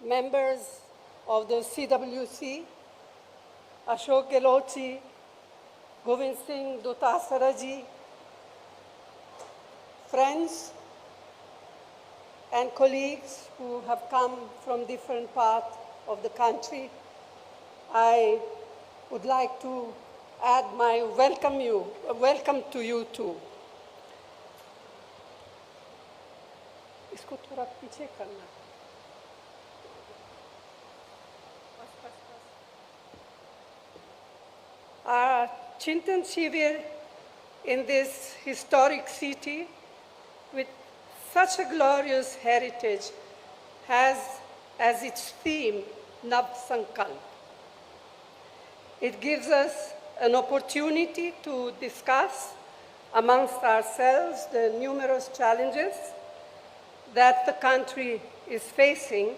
members of the CWC, Ashok Gehlotji, Govind Singh Dotasaraji, friends and colleagues who have come from different parts of the country, I would like to add my welcome to you too. इसको थोड़ा पीछे करना. Our Chintan Shivir in this historic city with such a glorious heritage has as its theme Nav Sankalp. It gives us an opportunity to discuss amongst ourselves the numerous challenges that the country is facing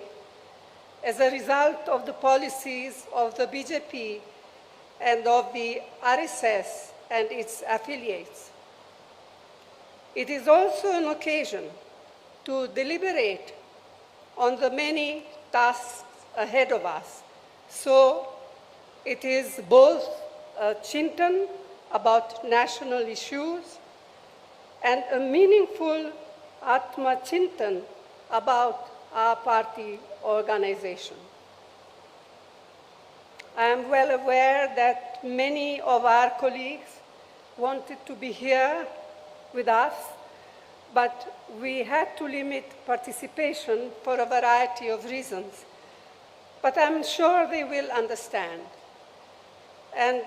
as a result of the policies of the BJP and of the RSS and its affiliates. It is also an occasion to deliberate on the many tasks ahead of us. So it is both a Chintan about national issues and a meaningful Atma Chintan about our party organization. I am well aware that many of our colleagues wanted to be here with us, but we had to limit participation for a variety of reasons. But I'm sure they will understand. And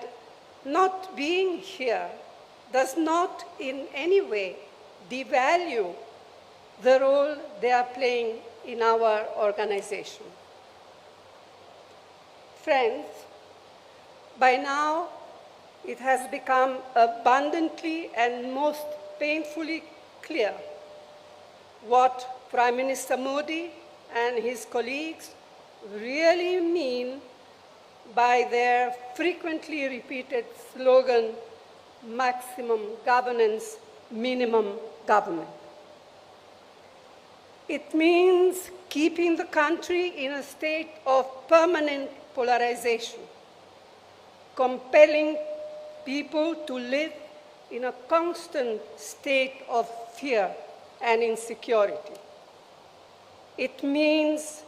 not being here does not in any way devalue the role they are playing in our organization. Friends, by now it has become abundantly and most painfully clear what Prime Minister Modi and his colleagues really mean by their frequently repeated slogan, maximum governance, minimum government. It means keeping the country in a state of permanent polarization, compelling people to live in a constant state of fear and insecurity. It means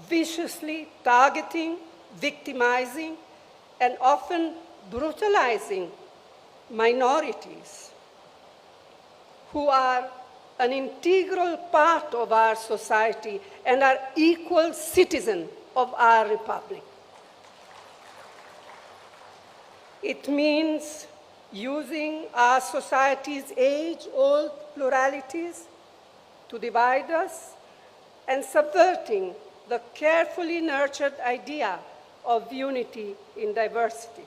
viciously targeting, victimizing, and often brutalizing minorities who are an integral part of our society and are equal citizens of our republic. It means using our society's age-old pluralities to divide us and subverting the carefully nurtured idea of unity in diversity.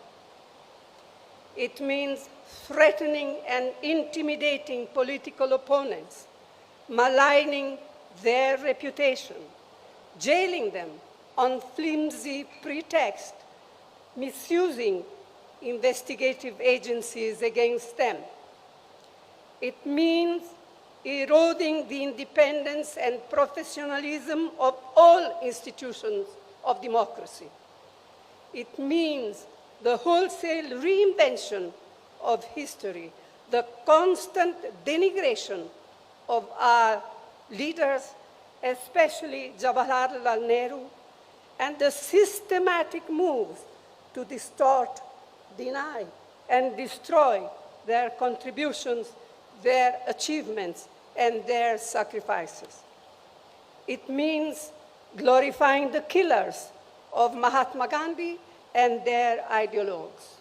It means threatening and intimidating political opponents, maligning their reputation, jailing them on flimsy pretext, misusing investigative agencies against them. It means eroding the independence and professionalism of all institutions of democracy. It means the wholesale reinvention of history, the constant denigration of our leaders, especially Jawaharlal Nehru, and the systematic moves to distort, deny, and destroy their contributions, their achievements, and their sacrifices. It means glorifying the killers of Mahatma Gandhi and their ideologues.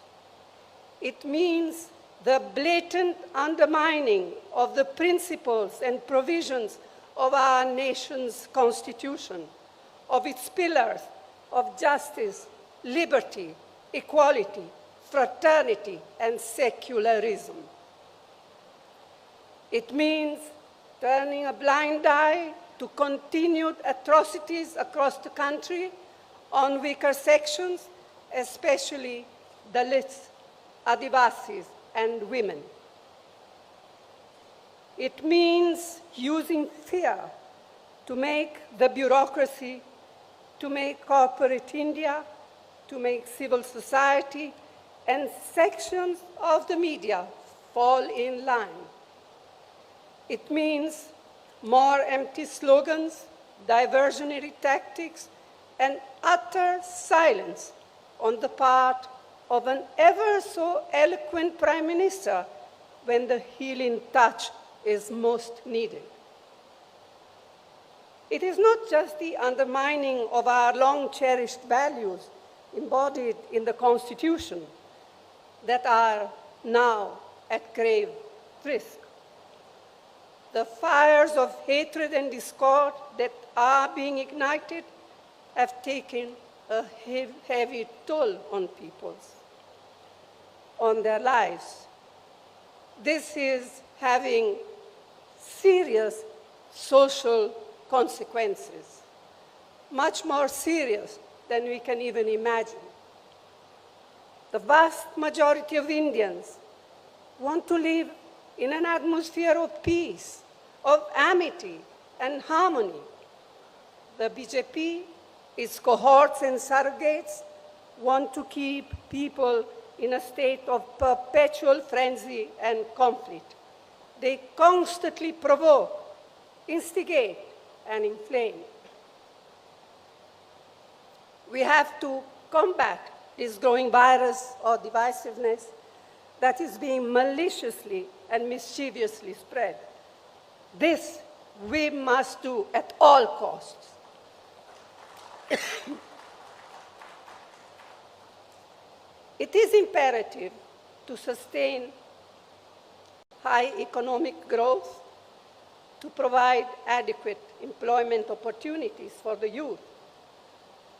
It means the blatant undermining of the principles and provisions of our nation's constitution, of its pillars of justice, liberty, equality, fraternity, and secularism. It means turning a blind eye to continued atrocities across the country on weaker sections, especially Dalits, Adivasis, and women. It means using fear to make the bureaucracy to make corporate India, to make civil society and sections of the media fall in line. It means more empty slogans, diversionary tactics, and utter silence on the part of an ever so eloquent Prime Minister when the healing touch is most needed. It is not just the undermining of our long-cherished values embodied in the Constitution that are now at grave risk. The fires of hatred and discord that are being ignited have taken a heavy toll on people, on their lives. This is having serious social consequences, much more serious than we can even imagine. The vast majority of Indians want to live in an atmosphere of peace, of amity and harmony. The BJP, its cohorts and surrogates, want to keep people in a state of perpetual frenzy and conflict. They constantly provoke, instigate, and inflame. We have to combat this growing virus or divisiveness that is being maliciously and mischievously spread. This we must do at all costs. It is imperative to sustain high economic growth, to provide adequate employment opportunities for the youth.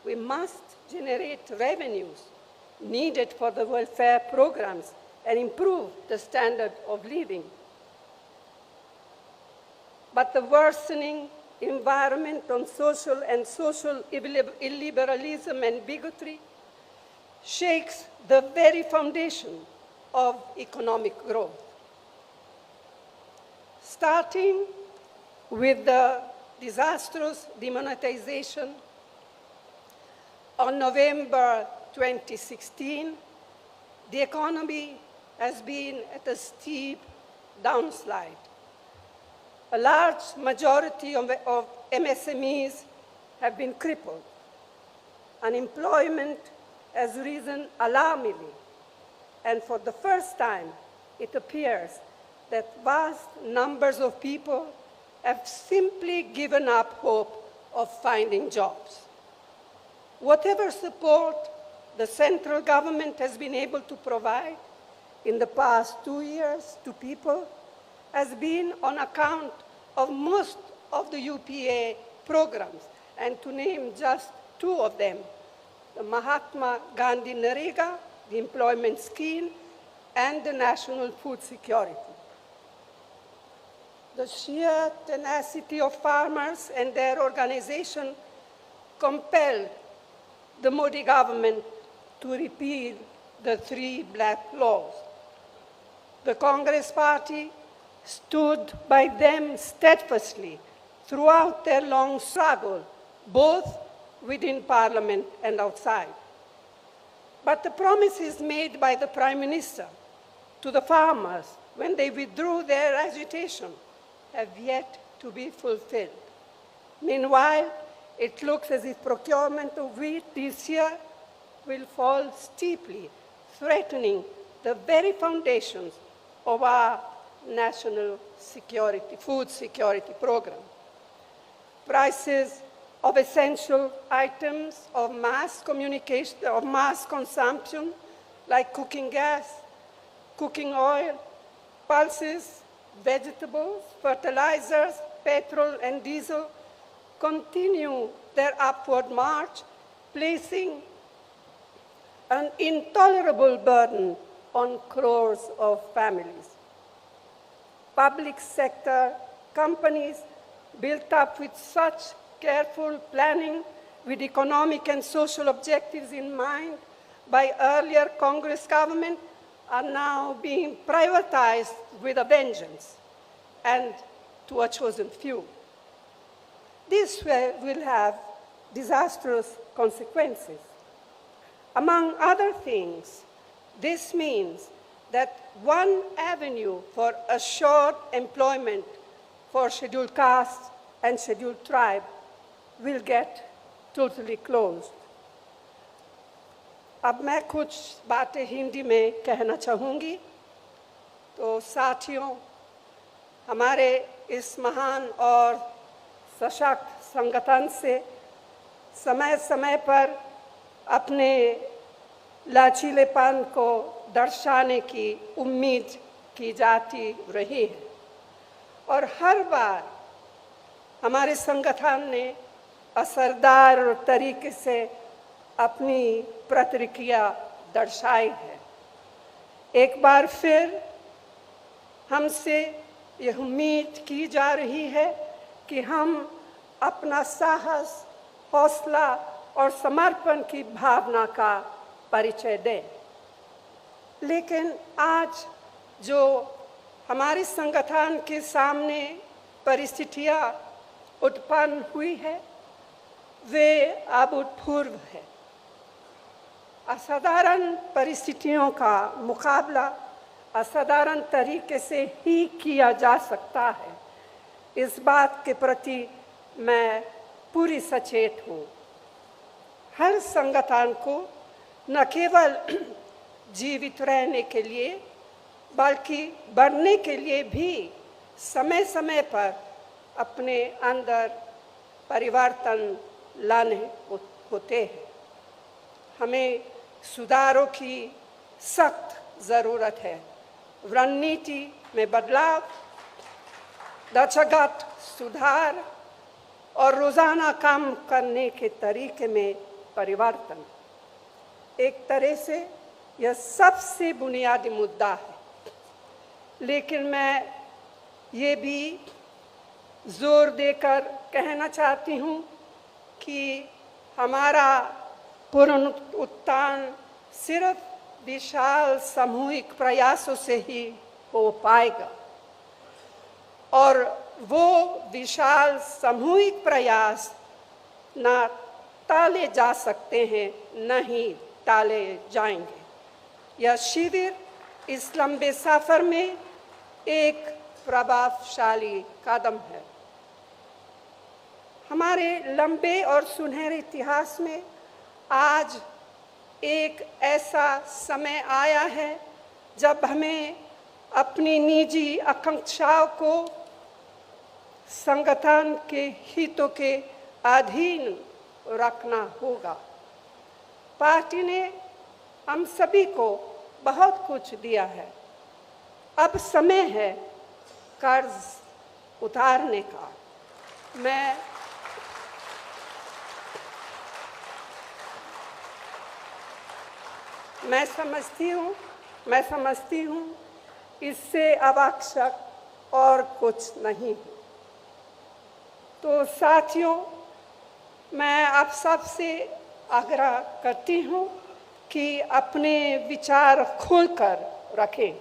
We must generate revenues needed for the welfare programs and improve the standard of living. But the worsening environment on social illiberalism and bigotry shakes the very foundation of economic growth. Starting with the disastrous demonetization on November 2016, the economy has been at a steep downslide. A large majority of MSMEs have been crippled. Unemployment has risen alarmingly, and for the first time, it appears that vast numbers of people have simply given up hope of finding jobs. Whatever support the central government has been able to provide in the past 2 years to people has been on account of most of the UPA programs, and to name just two of them, the Mahatma Gandhi Narega, the employment scheme, and the national food security. The sheer tenacity of farmers and their organization compelled the Modi government to repeal the 3 black laws. The Congress Party stood by them steadfastly throughout their long struggle, both within Parliament and outside. But the promises made by the Prime Minister to the farmers when they withdrew their agitation have yet to be fulfilled. Meanwhile, it looks as if procurement of wheat this year will fall steeply, threatening the very foundations of our national security, food security program. Prices of essential items of mass communication, of mass consumption, like cooking gas, cooking oil, pulses, vegetables, fertilizers, petrol, and diesel, continue their upward march, placing an intolerable burden on crores of families. Public sector companies built up with such careful planning with economic and social objectives in mind by earlier Congress government are now being privatized with a vengeance and to a chosen few. This will have disastrous consequences. Among other things, this means that one avenue for assured employment for scheduled castes and scheduled tribe will get totally closed. अब मैं कुछ बातें हिंदी में कहना चाहूँगी। तो साथियों, हमारे इस महान और सशक्त संगठन से समय समय पर अपने लचीलेपन को दर्शाने की उम्मीद की जाती रही है और हर बार हमारे संगठन ने असरदार तरीके से अपनी प्रतिक्रिया दर्शाई है। एक बार फिर हमसे यह उम्मीद की जा रही है कि हम अपना साहस, हौसला और समर्पण की भावना का परिचय दें। लेकिन आज जो हमारे संगठन के सामने परिस्थितियां उत्पन्न हुई है, वे अभूतपूर्व है। असाधारण परिस्थितियों का मुकाबला असाधारण तरीके से ही किया जा सकता है, इस बात के प्रति मैं पूरी सचेत हूँ। हर संगठन को न केवल जीवित रहने के लिए बल्कि बढ़ने के लिए भी समय समय पर अपने अंदर परिवर्तन लाने होते हैं। हमें सुधारों की सख्त ज़रूरत है। रणनीति में बदलाव, ढांचागत सुधार और रोज़ाना काम करने के तरीके में परिवर्तन। एक तरह से यह सबसे बुनियादी मुद्दा है। लेकिन मैं ये भी जोर देकर कहना चाहती हूँ कि हमारा पुनरुत्थान सिर्फ विशाल सामूहिक प्रयासों से ही हो पाएगा और वो विशाल सामूहिक प्रयास ना टाले जा सकते हैं, न ही टाले जाएंगे। यह शिविर इस लंबे सफर में एक प्रभावशाली कदम है। हमारे लंबे और सुनहरे इतिहास में आज एक ऐसा समय आया है जब हमें अपनी निजी आकांक्षाओं को संगठन के हितों के अधीन रखना होगा। पार्टी ने हम सभी को बहुत कुछ दिया है। अब समय है कर्ज उतारने का। मैं समझती हूँ इससे आवश्यक और कुछ नहीं है। तो साथियों, मैं आप सबसे आग्रह करती हूँ कि अपने विचार खोलकर रखें,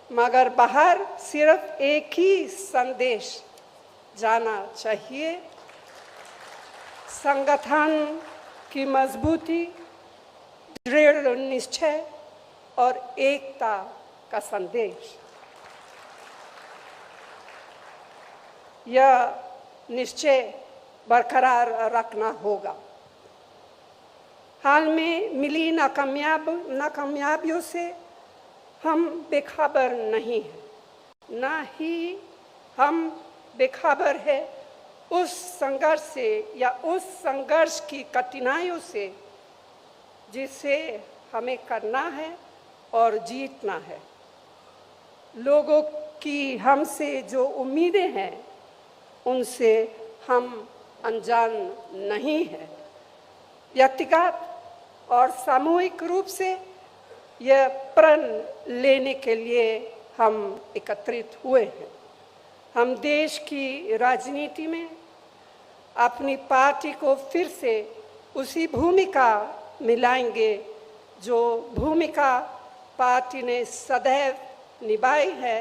मगर बाहर सिर्फ एक ही संदेश जाना चाहिए: संगठन की मजबूती, दृढ़ निश्चय और एकता का संदेश। यह निश्चय बरकरार रखना होगा। हाल में मिली नाकामयाबियों से हम बेखबर नहीं हैं, ना ही हम बेखबर है उस संघर्ष से या उस संघर्ष की कठिनाइयों से जिसे हमें करना है और जीतना है। लोगों की हमसे जो उम्मीदें हैं उनसे हम अनजान नहीं हैं। व्यक्तिगत और सामूहिक रूप से यह प्रण लेने के लिए हम एकत्रित हुए हैं। हम देश की राजनीति में अपनी पार्टी को फिर से उसी भूमिका मिलाएंगे जो भूमिका पार्टी ने सदैव निभाई है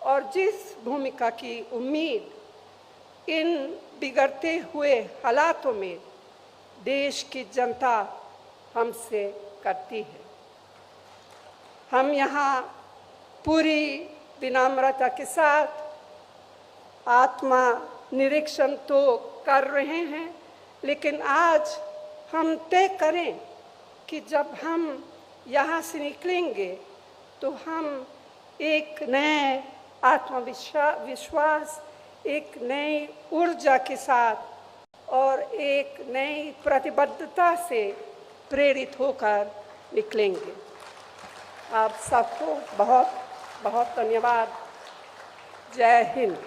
और जिस भूमिका की उम्मीद इन बिगड़ते हुए हालातों में देश की जनता हमसे करती है। हम यहाँ पूरी विनम्रता के साथ आत्मा निरीक्षण तो कर रहे हैं, लेकिन आज हम तय करें कि जब हम यहाँ से निकलेंगे तो हम एक नए आत्मविश्वास, एक नई ऊर्जा के साथ और एक नई प्रतिबद्धता से प्रेरित होकर निकलेंगे। आप सबको बहुत बहुत धन्यवाद। जय हिंद।